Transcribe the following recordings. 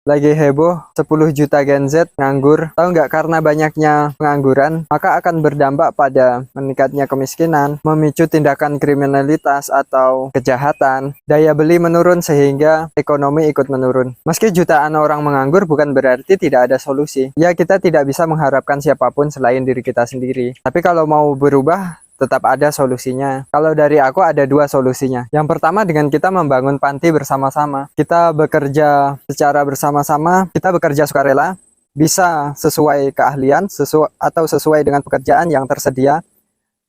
Lagi heboh 10 juta Gen Z nganggur. Tahu nggak, karena banyaknya pengangguran, maka akan berdampak pada meningkatnya kemiskinan, memicu tindakan kriminalitas atau kejahatan. Daya beli menurun sehingga ekonomi ikut menurun. Meski jutaan orang menganggur bukan berarti tidak ada solusi. Ya, kita tidak bisa mengharapkan siapapun selain diri kita sendiri. Tapi kalau mau berubah, tetap ada solusinya. Kalau dari aku ada dua solusinya. Yang pertama dengan kita membangun panti bersama-sama. Kita bekerja secara bersama-sama, kita bekerja sukarela, bisa sesuai keahlian, atau sesuai dengan pekerjaan yang tersedia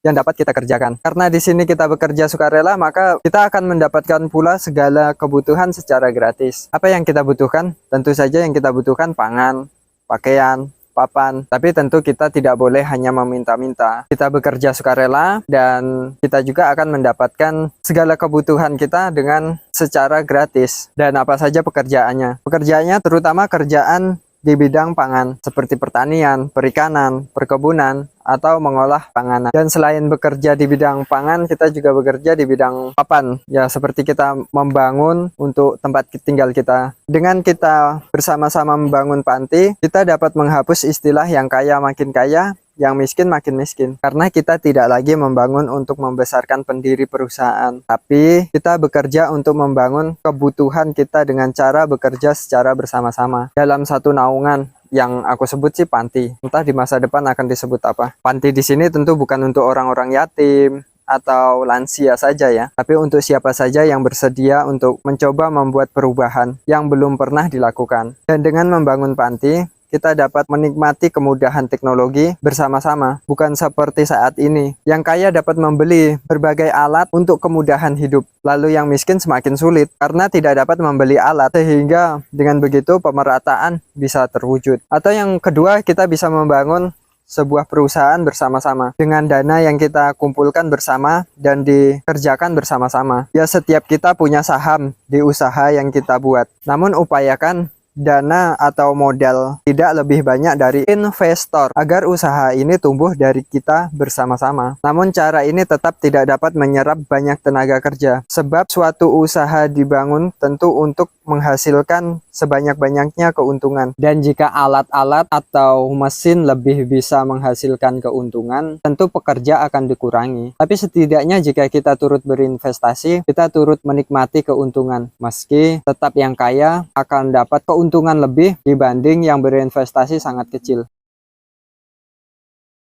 yang dapat kita kerjakan. Karena di sini kita bekerja sukarela, maka kita akan mendapatkan pula segala kebutuhan secara gratis. Apa yang kita butuhkan? Tentu saja yang kita butuhkan pangan, pakaian, papan. Tapi tentu kita tidak boleh hanya meminta-minta. Kita bekerja sukarela dan kita juga akan mendapatkan segala kebutuhan kita dengan secara gratis. Dan apa saja pekerjaannya? Pekerjaannya terutama kerjaan di bidang pangan seperti pertanian, perikanan, perkebunan, atau mengolah panganan. Dan selain bekerja di bidang pangan, kita juga bekerja di bidang papan. Ya, seperti kita membangun untuk tempat tinggal kita. Dengan kita bersama-sama membangun panti, kita dapat menghapus istilah yang kaya makin kaya, yang miskin makin miskin. Karena kita tidak lagi membangun untuk membesarkan pendiri perusahaan, tapi kita bekerja untuk membangun kebutuhan kita dengan cara bekerja secara bersama-sama dalam satu naungan yang aku sebut sih panti. Entah di masa depan akan disebut apa. Panti di sini tentu bukan untuk orang-orang yatim atau lansia saja ya, tapi untuk siapa saja yang bersedia untuk mencoba membuat perubahan yang belum pernah dilakukan. Dan dengan membangun panti, kita dapat menikmati kemudahan teknologi bersama-sama. Bukan seperti saat ini, yang kaya dapat membeli berbagai alat untuk kemudahan hidup, lalu yang miskin semakin sulit karena tidak dapat membeli alat, sehingga dengan begitu pemerataan bisa terwujud. Atau yang kedua, kita bisa membangun sebuah perusahaan bersama-sama dengan dana yang kita kumpulkan bersama dan dikerjakan bersama-sama. Ya, setiap kita punya saham di usaha yang kita buat. Namun upayakan dana atau modal tidak lebih banyak dari investor agar usaha ini tumbuh dari kita bersama-sama. Namun cara ini tetap tidak dapat menyerap banyak tenaga kerja, sebab suatu usaha dibangun tentu untuk menghasilkan sebanyak-banyaknya keuntungan. Dan jika alat-alat atau mesin lebih bisa menghasilkan keuntungan, tentu pekerja akan dikurangi. Tapi setidaknya jika kita turut berinvestasi, kita turut menikmati keuntungan. Meski tetap yang kaya akan dapat keuntungan lebih dibanding yang berinvestasi sangat kecil.